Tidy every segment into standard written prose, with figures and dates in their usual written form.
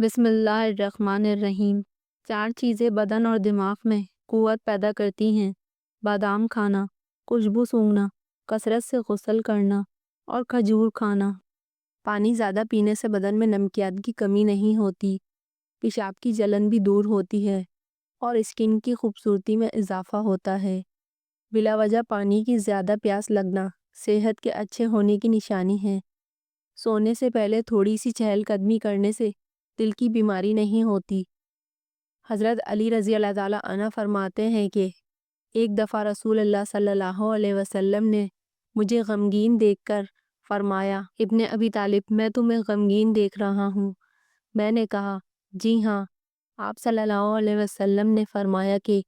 بسم اللہ الرحمن الرحیم۔ 4 چیزیں بدن اور دماغ میں قوت پیدا کرتی ہیں: بادام کھانا، خوشبو سونگھنا، کثرت سے غسل کرنا اور کھجور کھانا۔ پانی زیادہ پینے سے بدن میں نمکیات کی کمی نہیں ہوتی، پیشاب کی جلن بھی دور ہوتی ہے اور اسکن کی خوبصورتی میں اضافہ ہوتا ہے۔ بلا وجہ پانی کی زیادہ پیاس لگنا صحت کے اچھے ہونے کی نشانی ہے۔ سونے سے پہلے تھوڑی سی چہل قدمی کرنے سے دل کی بیماری نہیں ہوتی۔ حضرت علی رضی اللہ تعالیٰ عنہ فرماتے ہیں کہ ایک دفعہ رسول اللہ صلی اللہ علیہ وسلم نے مجھے غمگین دیکھ کر فرمایا، ابن ابی طالب، میں تمہیں غمگین دیکھ رہا ہوں۔ میں نے کہا، جی ہاں۔ آپ صلی اللہ علیہ وسلم نے فرمایا کہ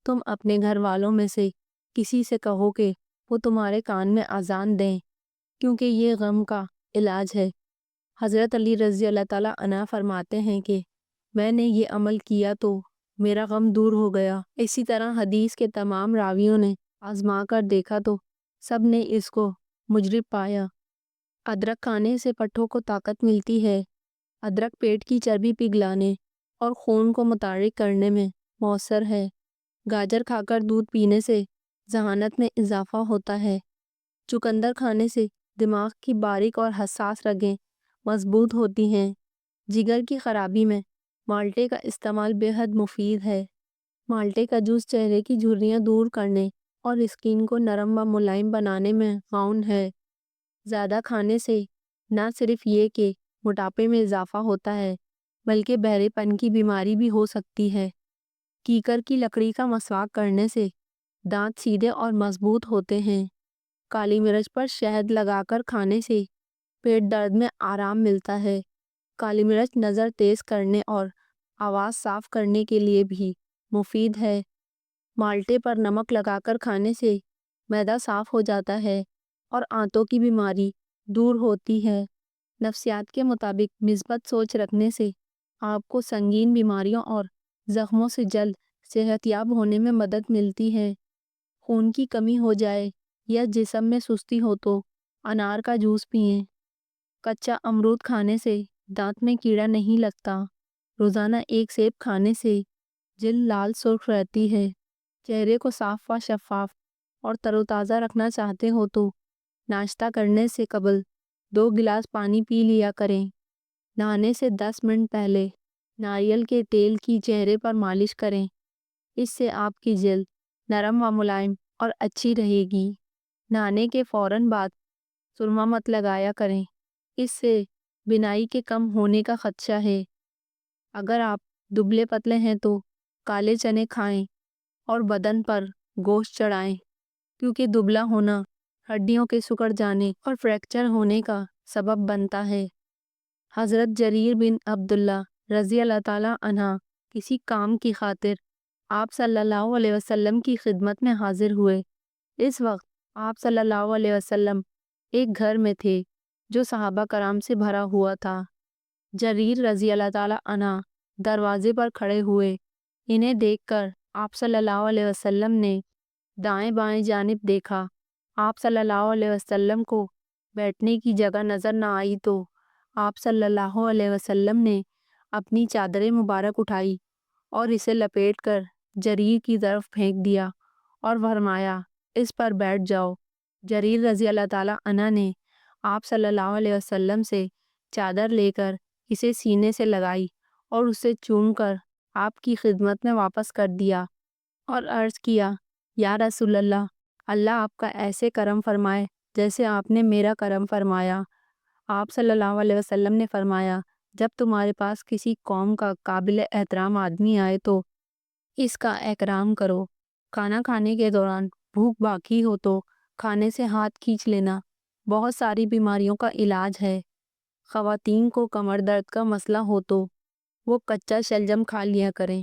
تم اپنے گھر والوں میں سے کسی سے کہو کہ وہ تمہارے کان میں اذان دیں، کیونکہ یہ غم کا علاج ہے۔ حضرت علی رضی اللہ تعالیٰ عنہ فرماتے ہیں کہ میں نے یہ عمل کیا تو میرا غم دور ہو گیا۔ اسی طرح حدیث کے تمام راویوں نے آزما کر دیکھا تو سب نے اس کو مجرب پایا۔ ادرک کھانے سے پٹھوں کو طاقت ملتی ہے۔ ادرک پیٹ کی چربی پگھلانے اور خون کو متحرک کرنے میں مؤثر ہے۔ گاجر کھا کر دودھ پینے سے ذہانت میں اضافہ ہوتا ہے۔ چقندر کھانے سے دماغ کی باریک اور حساس رگیں مضبوط ہوتی ہیں۔ جگر کی خرابی میں مالٹے کا استعمال بے حد مفید ہے۔ مالٹے کا جوس چہرے کی جھریاں دور کرنے اور اسکن کو نرم و ملائم بنانے میں معاون ہے۔ زیادہ کھانے سے نہ صرف یہ کہ موٹاپے میں اضافہ ہوتا ہے بلکہ بہرے پن کی بیماری بھی ہو سکتی ہے۔ کیکر کی لکڑی کا مسواک کرنے سے دانت سیدھے اور مضبوط ہوتے ہیں۔ کالی مرچ پر شہد لگا کر کھانے سے پیٹ درد میں آرام ملتا ہے۔ کالی مرچ نظر تیز کرنے اور آواز صاف کرنے کے لیے بھی مفید ہے۔ مالٹے پر نمک لگا کر کھانے سے معدہ صاف ہو جاتا ہے اور آنتوں کی بیماری دور ہوتی ہے۔ نفسیات کے مطابق مثبت سوچ رکھنے سے آپ کو سنگین بیماریوں اور زخموں سے جلد صحت یاب ہونے میں مدد ملتی ہے۔ خون کی کمی ہو جائے یا جسم میں سستی ہو تو انار کا جوس پئیں۔ کچا امرود کھانے سے دانت میں کیڑا نہیں لگتا۔ روزانہ ایک سیب کھانے سے جلد لال سرخ رہتی ہے۔ چہرے کو صاف و شفاف اور تر و تازہ رکھنا چاہتے ہو تو ناشتہ کرنے سے قبل 2 گلاس پانی پی لیا کریں۔ نہانے سے 10 منٹ پہلے ناریل کے تیل کی چہرے پر مالش کریں۔ اس سے آپ کی جلد نرم و ملائم اور اچھی رہے گی۔ نہانے کے فوراً بعد سرما مت لگایا کریں، اس سے بینائی کے کم ہونے کا خدشہ ہے۔ اگر آپ دبلے پتلے ہیں تو کالے چنے کھائیں اور بدن پر گوشت چڑھائیں، کیونکہ دبلا ہونا ہڈیوں کے سکڑ جانے اور فریکچر ہونے کا سبب بنتا ہے۔ حضرت جریر بن عبداللہ رضی اللہ تعالیٰ عنہ کسی کام کی خاطر آپ صلی اللہ علیہ وسلم کی خدمت میں حاضر ہوئے۔ اس وقت آپ صلی اللہ علیہ وسلم ایک گھر میں تھے جو صحابہ کرام سے بھرا ہوا تھا۔ جریر رضی اللہ تعالیٰ عنہ دروازے پر کھڑے ہوئے۔ انہیں دیکھ کر آپ صلی اللہ علیہ وسلم نے دائیں بائیں جانب دیکھا۔ آپ صلی اللہ علیہ وسلم کو بیٹھنے کی جگہ نظر نہ آئی تو آپ صلی اللہ علیہ وسلم نے اپنی چادر مبارک اٹھائی اور اسے لپیٹ کر جریر کی طرف پھینک دیا اور فرمایا، اس پر بیٹھ جاؤ۔ جریر رضی اللہ تعالیٰ عنہ نے آپ صلی اللہ علیہ وسلم سے چادر لے کر اسے سینے سے لگائی اور اسے چوم کر آپ کی خدمت میں واپس کر دیا اور عرض کیا، یا رسول اللہ، اللہ آپ کا ایسے کرم فرمائے جیسے آپ نے میرا کرم فرمایا۔ آپ صلی اللہ علیہ وسلم نے فرمایا، جب تمہارے پاس کسی قوم کا قابل احترام آدمی آئے تو اس کا اکرام کرو۔ کھانا کھانے کے دوران بھوک باقی ہو تو کھانے سے ہاتھ کھینچ لینا بہت ساری بیماریوں کا علاج ہے۔ خواتین کو کمر درد کا مسئلہ ہو تو وہ کچا شلجم کھا لیا کریں۔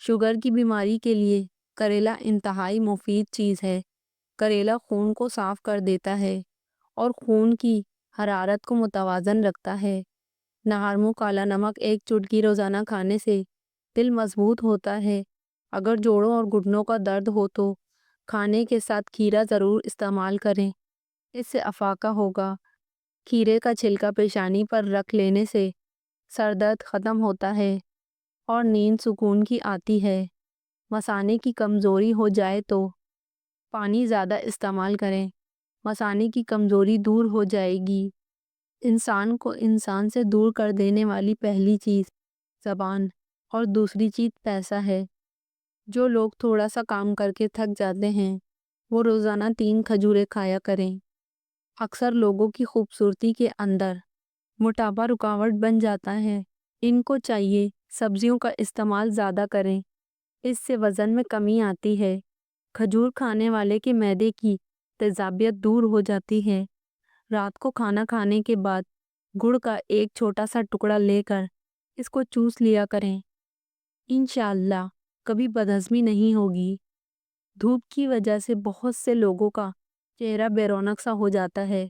شوگر کی بیماری کے لیے کریلا انتہائی مفید چیز ہے۔ کریلا خون کو صاف کر دیتا ہے اور خون کی حرارت کو متوازن رکھتا ہے۔ نہار منہ کالا نمک ایک چٹکی روزانہ کھانے سے دل مضبوط ہوتا ہے۔ اگر جوڑوں اور گھٹنوں کا درد ہو تو کھانے کے ساتھ کھیرا ضرور استعمال کریں، اس سے افاقہ ہوگا۔ کھیرے کا چھلکا پیشانی پر رکھ لینے سے سر درد ختم ہوتا ہے اور نیند سکون کی آتی ہے۔ مثانے کی کمزوری ہو جائے تو پانی زیادہ استعمال کریں، مثانے کی کمزوری دور ہو جائے گی۔ انسان کو انسان سے دور کر دینے والی پہلی چیز زبان اور دوسری چیز پیسہ ہے۔ جو لوگ تھوڑا سا کام کر کے تھک جاتے ہیں وہ روزانہ 3 کھجوریں کھایا کریں۔ اکثر لوگوں کی خوبصورتی کے اندر موٹاپا رکاوٹ بن جاتا ہے۔ ان کو چاہیے سبزیوں کا استعمال زیادہ کریں، اس سے وزن میں کمی آتی ہے۔ کھجور کھانے والے کے معدے کی تیزابیت دور ہو جاتی ہے۔ رات کو کھانا کھانے کے بعد گڑ کا ایک چھوٹا سا ٹکڑا لے کر اس کو چوس لیا کریں، انشاءاللہ کبھی بدہضمی نہیں ہوگی۔ دھوپ کی وجہ سے بہت سے لوگوں کا چہرہ بے رونق سا ہو جاتا ہے۔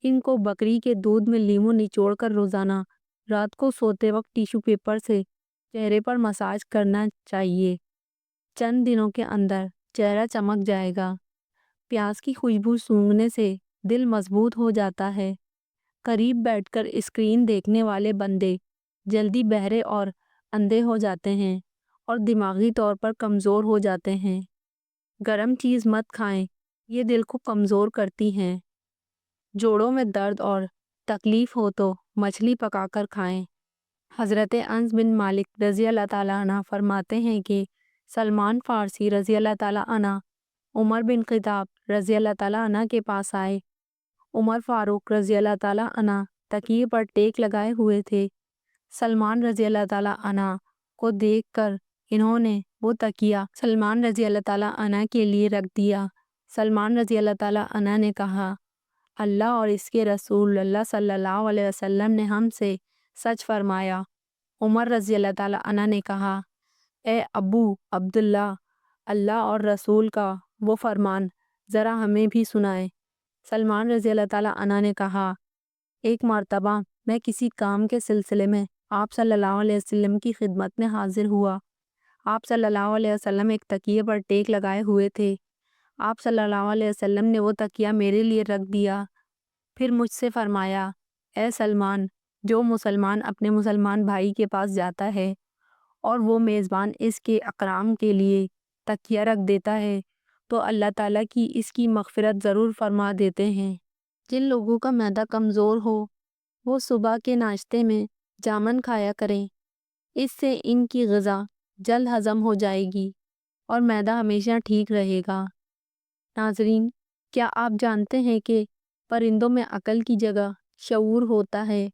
ان کو بکری کے دودھ میں لیموں نچوڑ کر روزانہ رات کو سوتے وقت ٹیشو پیپر سے چہرے پر مساج کرنا چاہیے۔ چند دنوں کے اندر چہرہ چمک جائے گا۔ پیاز کی خوشبو سونگھنے سے دل مضبوط ہو جاتا ہے۔ قریب بیٹھ کر اسکرین دیکھنے والے بندے جلدی بہرے اور اندھے ہو جاتے ہیں اور دماغی طور پر کمزور ہو جاتے ہیں۔ گرم چیز مت کھائیں، یہ دل کو کمزور کرتی ہیں۔ جوڑوں میں درد اور تکلیف ہو تو مچھلی پکا کر کھائیں۔ حضرت انس بن مالک رضی اللہ تعالیٰ عنہ فرماتے ہیں کہ سلمان فارسی رضی اللہ تعالیٰ عنہ عمر بن خطاب رضی اللہ تعالیٰ عنہ کے پاس آئے۔ عمر فاروق رضی اللہ تعالیٰ عنہ تکیے پر ٹیک لگائے ہوئے تھے۔ سلمان رضی اللہ تعالیٰ عنہ کو دیکھ کر انہوں نے وہ تکیہ سلمان رضی اللہ تعالیٰ عنہ کے لیے رکھ دیا۔ سلمان رضی اللہ تعالیٰ عنہ نے کہا، اللہ اور اس کے رسول اللہ صلی اللہ علیہ وسلم نے ہم سے سچ فرمایا۔ عمر رضی اللہ تعالیٰ عنہ نے کہا، اے ابو عبداللہ، اللہ اور رسول کا وہ فرمان ذرا ہمیں بھی سنائے۔ سلمان رضی اللہ تعالیٰ عنہ نے کہا، ایک مرتبہ میں کسی کام کے سلسلے میں آپ صلی اللہ علیہ وسلم کی خدمت میں حاضر ہوا۔ آپ صلی اللہ علیہ وسلم ایک تکیے پر ٹیک لگائے ہوئے تھے۔ آپ صلی اللہ علیہ وسلم نے وہ تکیہ میرے لیے رکھ دیا، پھر مجھ سے فرمایا، اے سلمان، جو مسلمان اپنے مسلمان بھائی کے پاس جاتا ہے اور وہ میزبان اس کے اکرام کے لیے تکیہ رکھ دیتا ہے تو اللہ تعالیٰ کی اس کی مغفرت ضرور فرما دیتے ہیں۔ جن لوگوں کا معدہ کمزور ہو وہ صبح کے ناشتے میں جامن کھایا کریں، اس سے ان کی غذا جلد ہضم ہو جائے گی اور معدہ ہمیشہ ٹھیک رہے گا۔ ناظرین، کیا آپ جانتے ہیں کہ پرندوں میں عقل کی جگہ شعور ہوتا ہے؟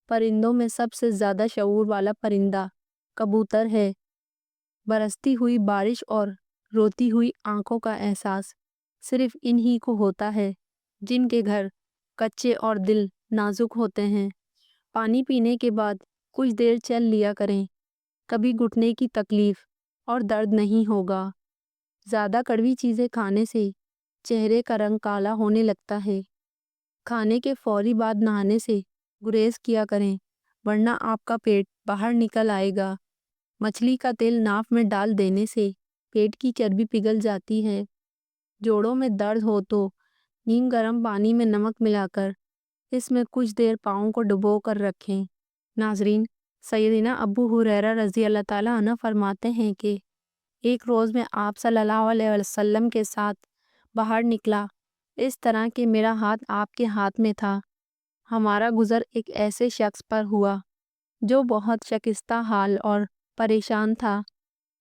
پرندوں میں سب سے زیادہ شعور والا پرندہ کبوتر ہے۔ برستی ہوئی بارش اور روتی ہوئی آنکھوں کا احساس صرف انہی کو ہوتا ہے جن کے گھر کچے اور دل نازک ہوتے ہیں۔ پانی پینے کے بعد کچھ دیر چل لیا کریں، کبھی گھٹنے کی تکلیف اور درد نہیں ہوگا۔ زیادہ کڑوی چیزیں کھانے سے چہرے کا رنگ کالا ہونے لگتا ہے۔ کھانے کے فوری بعد نہانے سے گریز کیا کریں، ورنہ آپ کا پیٹ باہر نکل آئے گا۔ مچھلی کا تیل ناف میں ڈال دینے سے پیٹ کی چربی پگھل جاتی ہے۔ جوڑوں میں درد ہو تو نیم گرم پانی میں نمک ملا کر اس میں کچھ دیر پاؤں کو ڈبو کر رکھیں۔ ناظرین، سیدنا ابو ہریرہ رضی اللہ تعالیٰ عنہ فرماتے ہیں کہ ایک روز میں آپ صلی اللہ علیہ وسلم کے ساتھ باہر نکلا، اس طرح کہ میرا ہاتھ آپ کے ہاتھ میں تھا۔ ہمارا گزر ایک ایسے شخص پر ہوا جو بہت شکستہ حال اور پریشان تھا۔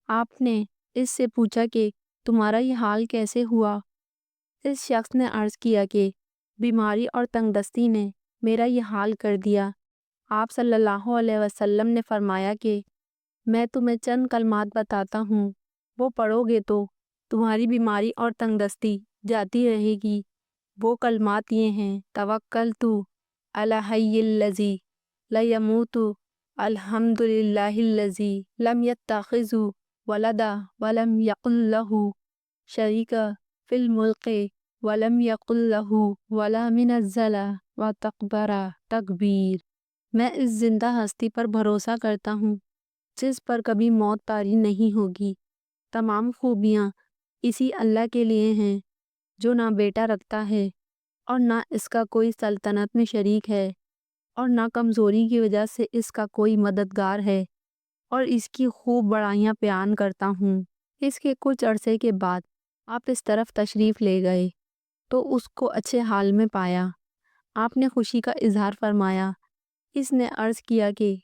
آپ نے اس سے پوچھا کہ تمہارا یہ حال کیسے ہوا؟ اس شخص نے عرض کیا کہ بیماری اور تنگ دستی نے میرا یہ حال کر دیا۔ آپ صلی اللہ علیہ وسلم نے فرمایا کہ میں تمہیں چند کلمات بتاتا ہوں، وہ پڑھو گے تو تمہاری بیماری اور تنگ دستی جاتی رہے گی۔ وہ کلمات یہ ہیں، توکلت علی الحی الذی لا یموت، الحمد للہ الذی لم یتخذ ولدا ولم یکن لہ شریک فی الملک ولم یکن لہ ولا منزل وتکبر تکبیر۔ میں اس زندہ ہستی پر بھروسہ کرتا ہوں جس پر کبھی موت طاری نہیں ہوگی۔ تمام خوبیاں اسی اللہ کے لیے ہیں جو نہ بیٹا رکھتا ہے اور نہ اس کا کوئی سلطنت میں شریک ہے۔ اور نہ کمزوری کی وجہ سے اس کا کوئی مددگار ہے، اور اس کی خوب بڑائیاں بیان کرتا ہوں۔ اس کے کچھ عرصے کے بعد آپ اس طرف تشریف لے گئے تو اس کو اچھے حال میں پایا۔ آپ نے خوشی کا اظہار فرمایا۔ اس نے عرض کیا کہ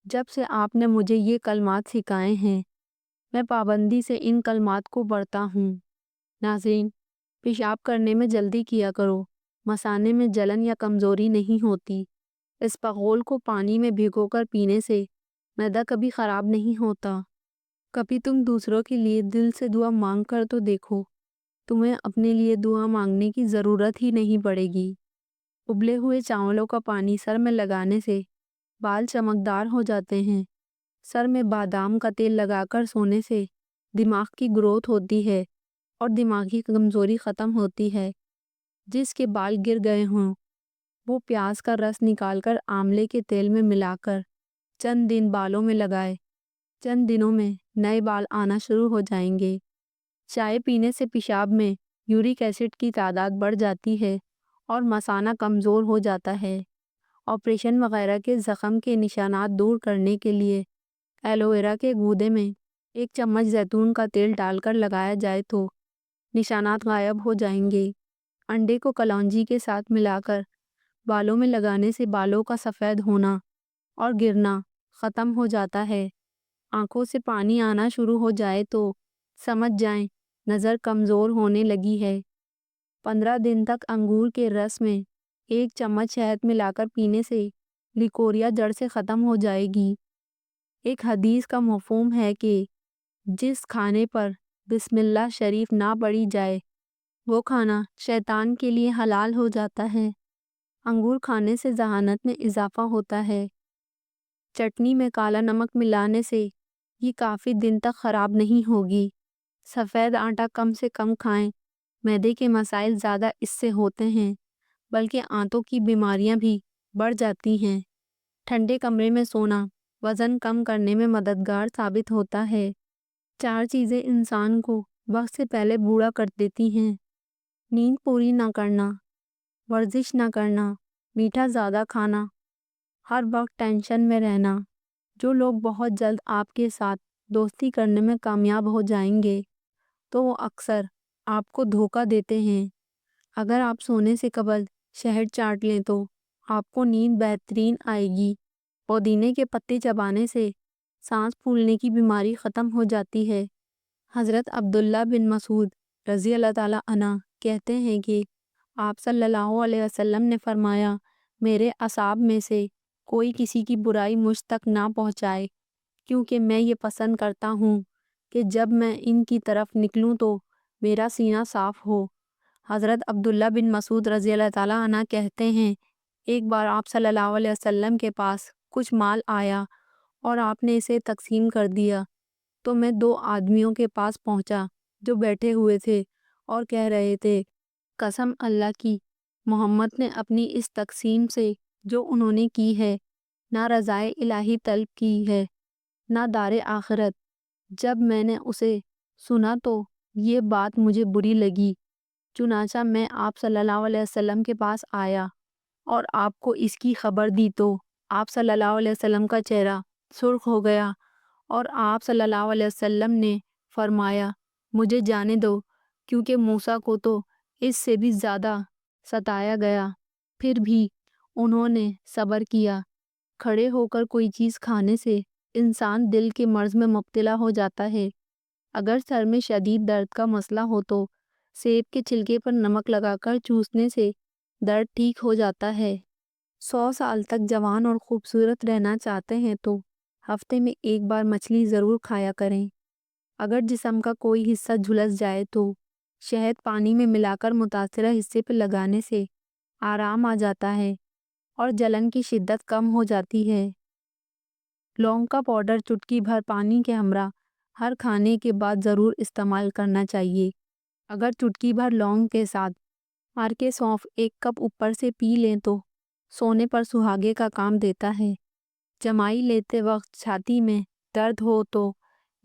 جب سے آپ نے مجھے یہ کلمات سکھائے ہیں، میں پابندی سے ان کلمات کو پڑھتا ہوں۔ ناظرین، پیشاب کرنے میں جلدی کیا کرو۔ مثانے میں جلن یا کمزوری نہیں ہوتی۔ اسپغول کو پانی میں بھگو کر پینے سے معدہ کبھی خراب نہیں ہوتا۔ کبھی تم دوسروں کے لیے دل سے دعا مانگ کر تو دیکھو، تمہیں اپنے لیے دعا مانگنے کی ضرورت ہی نہیں پڑے گی۔ ابلے ہوئے چاولوں کا پانی سر میں لگانے سے بال چمکدار ہو جاتے ہیں۔ سر میں بادام کا تیل لگا کر سونے سے دماغ کی گروتھ ہوتی ہے اور دماغی کمزوری ختم ہوتی ہے۔ جس کے بال گر گئے ہوں وہ پیاز کا رس نکال کر آملے کے تیل میں ملا کر چند دن بالوں میں لگائے۔ چند دنوں میں نئے بال آنا شروع ہو جائیں گے۔ چائے پینے سے پیشاب میں یورک ایسڈ کی تعداد بڑھ جاتی ہے اور مثانہ کمزور ہو جاتا ہے۔ آپریشن وغیرہ کے زخم کے نشانات دور کرنے کے لیے ایلو ویرا کے گودے میں 1 چمچ زیتون کا تیل ڈال کر لگایا جائے تو نشانات غائب ہو جائیں گے۔ انڈے کو کلونجی کے ساتھ ملا کر بالوں میں لگانے سے بالوں کا سفید ہونا اور گرنا ختم ہو جاتا ہے۔ آنکھوں سے پانی آنا شروع ہو جائے تو سمجھ جائیں نظر کمزور ہونے لگی ہے۔ 15 دن تک انگور کے رس میں 1 چمچ شہد ملا کر پینے سے لیکوریا جڑ سے ختم ہو جائے گی۔ ایک حدیث کا مفہوم ہے کہ جس کھانے پر بسم اللہ شریف نہ پڑھی جائے وہ کھانا شیطان کے لیے حلال ہو جاتا ہے۔ انگور کھانے سے ذہانت میں اضافہ ہوتا ہے۔ چٹنی میں کالا نمک ملانے سے یہ کافی دن تک خراب نہیں ہوگی۔ سفید آٹا کم سے کم کھائیں۔ معدے کے مسائل زیادہ اس سے ہوتے ہیں، بلکہ آنتوں کی بیماریاں بھی بڑھ جاتی ہیں۔ ٹھنڈے کمرے میں سونا وزن کم کرنے میں مددگار ثابت ہوتا ہے۔ 4 چیزیں انسان کو وقت سے پہلے بوڑھا کر دیتی ہیں: نیند پوری نہ کرنا، ورزش نہ کرنا، میٹھا زیادہ کھانا، ہر وقت ٹینشن میں رہنا۔ جو لوگ بہت جلد آپ کے ساتھ دوستی کرنے میں کامیاب ہو جائیں گے تو وہ اکثر آپ کو دھوکہ دیتے ہیں۔ اگر آپ سونے سے قبل شہد چاٹ لیں تو آپ کو نیند بہترین آئے گی۔ پودینے کے پتے چبانے سے سانس پھولنے کی بیماری ختم ہو جاتی ہے۔ حضرت عبداللہ بن مسعود رضی اللہ تعالیٰ عنہ کہتے ہیں کہ آپ صلی اللہ علیہ وسلم نے فرمایا، میرے اصحاب میں سے کوئی کسی کی برائی مجھ تک نہ پہنچائے، کیونکہ میں یہ پسند کرتا ہوں کہ جب میں ان کی طرف نکلوں تو میرا سینہ صاف ہو۔ حضرت عبداللہ بن مسعود رضی اللہ تعالیٰ عنہ کہتے ہیں، ایک بار آپ صلی اللہ علیہ وسلم کے پاس کچھ مال آیا اور آپ نے اسے تقسیم کر دیا تو میں 2 آدمیوں کے پاس پہنچا جو بیٹھے ہوئے تھے اور کہہ رہے تھے، قسم اللہ کی، محمد نے اپنی اس تقسیم سے جو انہوں نے کی ہے نہ رضائے الہی طلب کی ہے نہ دار آخرت۔ جب میں نے اسے سنا تو یہ بات مجھے بری لگی، چنانچہ میں آپ صلی اللہ علیہ وسلم کے پاس آیا اور آپ کو اس کی خبر دی تو آپ صلی اللہ علیہ وسلم کا چہرہ سرخ ہو گیا اور آپ صلی اللہ علیہ وسلم نے فرمایا، مجھے جانے دو، کیونکہ موسیٰ کو تو اس سے بھی زیادہ ستایا گیا۔ پھر بھی انہوں نے صبر کیا۔ کھڑے ہو کر کوئی چیز کھانے سے انسان دل کے مرض میں مبتلا ہو جاتا ہے۔ اگر سر میں شدید درد کا مسئلہ ہو تو سیب کے چھلکے پر نمک لگا کر چوسنے سے درد ٹھیک ہو جاتا ہے۔ 100 سال تک جوان اور خوبصورت رہنا چاہتے ہیں تو ہفتے میں 1 بار مچھلی ضرور کھایا کریں۔ اگر جسم کا کوئی حصہ جھلس جائے تو شہد پانی میں ملا کر متاثرہ حصے پہ لگانے سے آرام آ جاتا ہے اور جلن کی شدت کم ہو جاتی ہے۔ لونگ کا پاؤڈر چٹکی بھر پانی کے ہمراہ ہر کھانے کے بعد ضرور استعمال کرنا چاہیے۔ اگر چٹکی بھر لونگ کے ساتھ مار کے سونف 1 کپ اوپر سے پی لیں تو سونے پر سہاگے کا کام دیتا ہے۔ جمائی لیتے وقت چھاتی میں درد ہو تو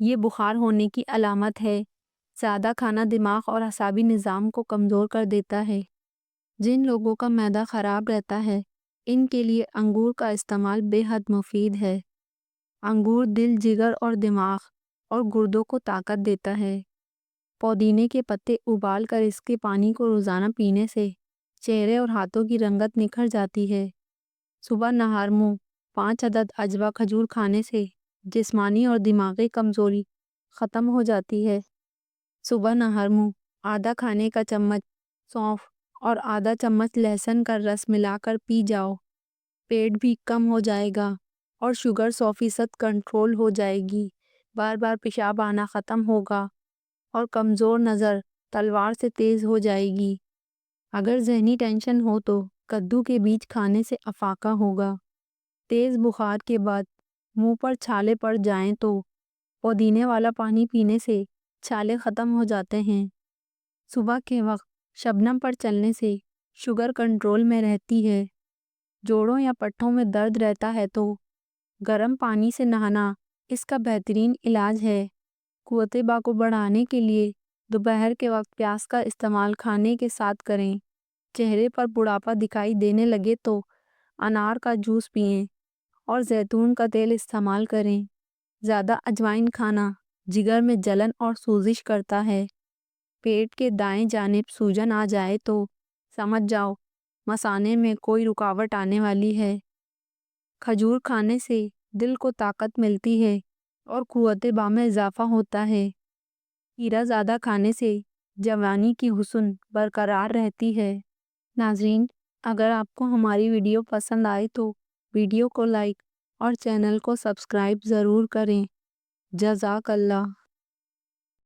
یہ بخار ہونے کی علامت ہے۔ زیادہ کھانا دماغ اور اعصابی نظام کو کمزور کر دیتا ہے۔ جن لوگوں کا معدہ خراب رہتا ہے ان کے لیے انگور کا استعمال بے حد مفید ہے۔ انگور دل، جگر اور دماغ اور گردوں کو طاقت دیتا ہے۔ پودینے کے پتے ابال کر اس کے پانی کو روزانہ پینے سے چہرے اور ہاتھوں کی رنگت نکھر جاتی ہے۔ صبح نہار منہ 5 عدد عجوہ کھجور کھانے سے جسمانی اور دماغی کمزوری ختم ہو جاتی ہے۔ صبح نہار منہ آدھا کھانے کا چمچ سونف اور آدھا چمچ لہسن کا رس ملا کر پی جاؤ۔ پیٹ بھی کم ہو جائے گا اور شوگر 100% کنٹرول ہو جائے گی۔ بار بار پیشاب آنا ختم ہوگا اور کمزور نظر تلوار سے تیز ہو جائے گی۔ اگر ذہنی ٹینشن ہو تو کدو کے بیج کھانے سے افاقہ ہوگا۔ تیز بخار کے بعد منہ پر چھالے پڑ جائیں تو پودینے والا پانی پینے سے چھالے ختم ہو جاتے ہیں۔ صبح کے وقت شبنم پر چلنے سے شوگر کنٹرول میں رہتی ہے۔ جوڑوں یا پٹھوں میں درد رہتا ہے تو گرم پانی سے نہانا اس کا بہترین علاج ہے۔ قوت باہ کو بڑھانے کے لیے دوپہر کے وقت پیاز کا استعمال کھانے کے ساتھ کریں۔ چہرے پر بڑھاپا دکھائی دینے لگے تو انار کا جوس پئیں اور زیتون کا تیل استعمال کریں۔ زیادہ اجوائن کھانا جگر میں جلن اور سوزش کرتا ہے۔ پیٹ کے دائیں جانب سوجن آ جائے تو سمجھ جاؤ مثانے میں کوئی رکاوٹ آنے والی ہے۔ کھجور کھانے سے دل کو طاقت ملتی ہے اور قوت باہ میں اضافہ ہوتا ہے۔ کھیرا زیادہ کھانے سے جوانی کی حسن برقرار رہتی ہے۔ ناظرین، اگر آپ کو ہماری ویڈیو پسند آئے تو ویڈیو کو لائک اور چینل کو سبسکرائب ضرور کریں۔ جزاک اللہ۔